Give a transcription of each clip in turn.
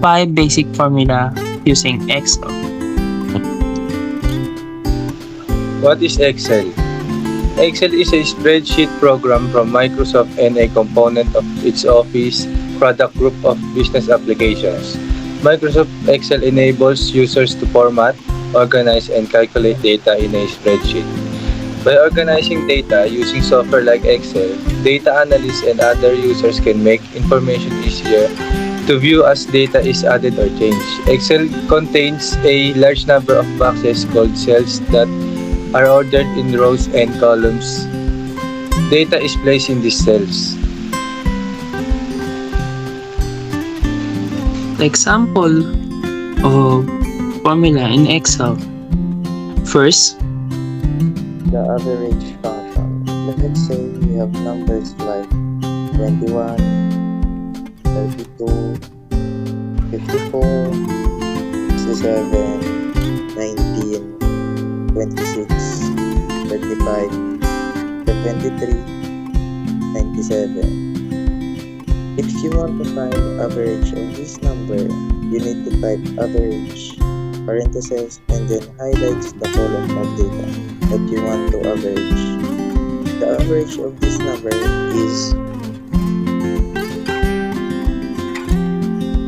5 basic formula using Excel. What is Excel? Excel is a spreadsheet program from Microsoft and a component of its Office product group of business applications. Microsoft Excel enables users to format, organize, and calculate data in a spreadsheet. By organizing data using software like Excel, data analysts and other users can make information easier to view as data is added or changed. Excel contains a large number of boxes called cells that are ordered in rows and columns. Data is placed in these cells. The example of formula in Excel. First, the average function. Let's say we have numbers like 21, 32, 54, 67, 19, 26, 35, 73, 97. If you want to find average of this number, you need to type average, parentheses, and then highlights the column of data that you want to average. The average of this number is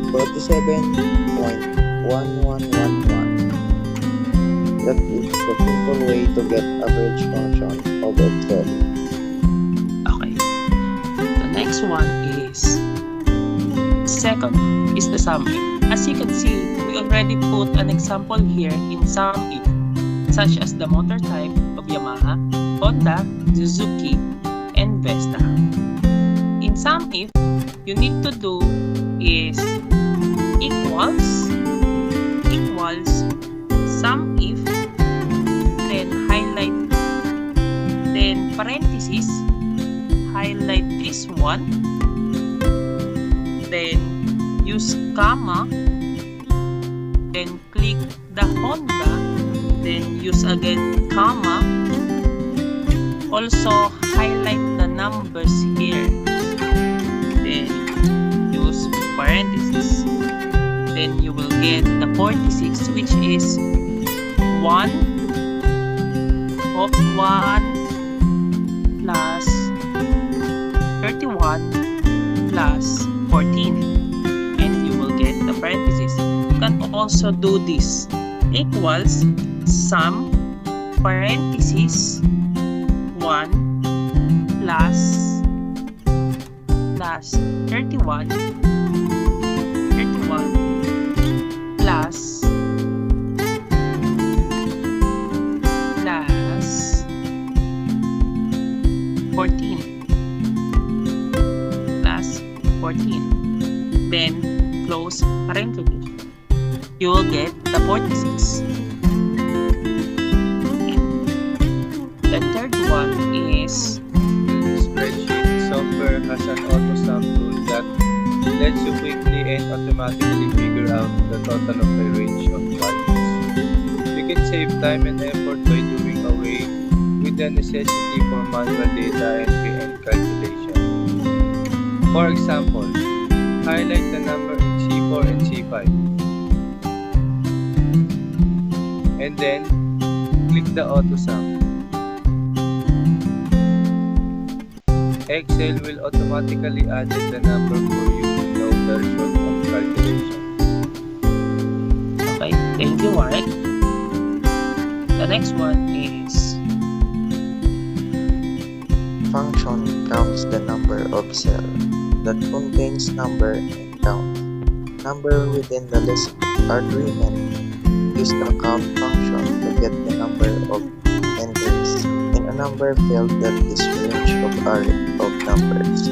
47.1111. That is the simple way to get average function of Excel. okay. The next one is second is the sum if. As you can see, we already put an example here in sum if, such as the motor type of Yamaha, Honda, Suzuki, and Vesta. In sum if, you need to do is equals sum if, then highlight, then parentheses, highlight this one, then use comma, then click the Honda, then use again comma, also highlight the numbers here, then use parentheses, then you will get the 46, which is 1 plus 31 plus 14, and you will get the parentheses. You can also do this equals sum parentheses 1 plus 31 plus 14 then close parenthesis. You will get the 46. The third one is Spreadsheet software has an auto-sum tool that lets you quickly and automatically figure out the total of a range of values. You can save time and effort by doing away with the necessity for manual data entry and calculation. For example, highlight the number in C4 and C5, and then click the auto-sum. Excel will automatically add the number for you in no threshold of calculation. okay. Thank you, Marek. The next one is Function counts the number of cell that contains number and count. Number within the list are given. Use the count function to get the number of entries in a number field that is range of array of numbers.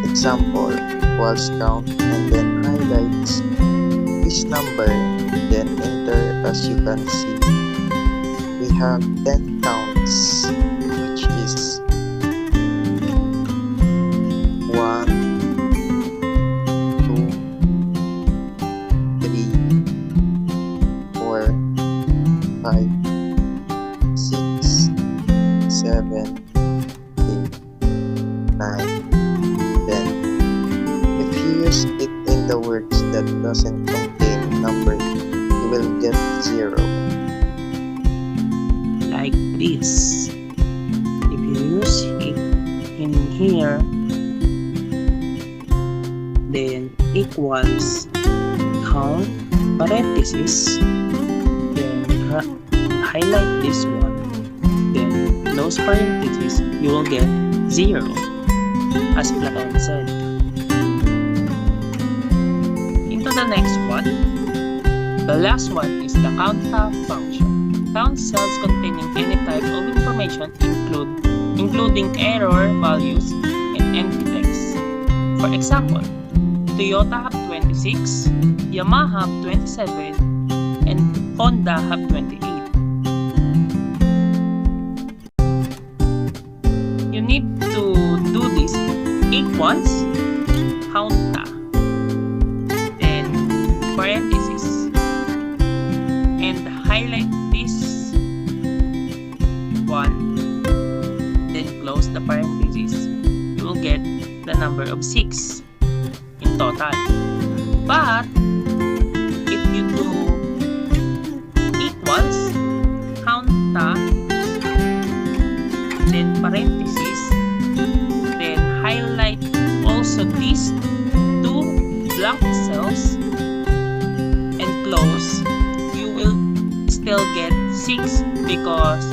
Example, equals count and then highlights this number, then enter. As you can see, we have 10 counts, which is 1, 2, 3, 4, 5, 6, 7, 8, 9, 10. If you use it in the word words that doesn't contain number, you will get 0. Like this. If you use it in here, then equals count parenthesis, then highlight this one, then close parenthesis, you will get 0, as Platon said. Into the next one. The last one is the count function. Count cells containing any type of information including error values and empty text. For example, Toyota have 26, Yamaha have 27, and Honda have 28. You need to do this equals counta, then parenthesis, and highlight this one, then close the parenthesis. You will get the number of 6 in total. But if you do equals counta, then parenthesis, then highlight also these 2 blank cells and close, you will still get 6 because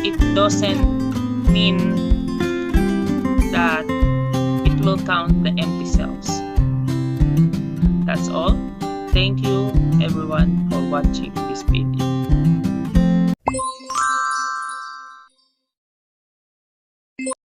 it doesn't mean that it will count the empty cells. That's all. Thank you everyone for watching this video.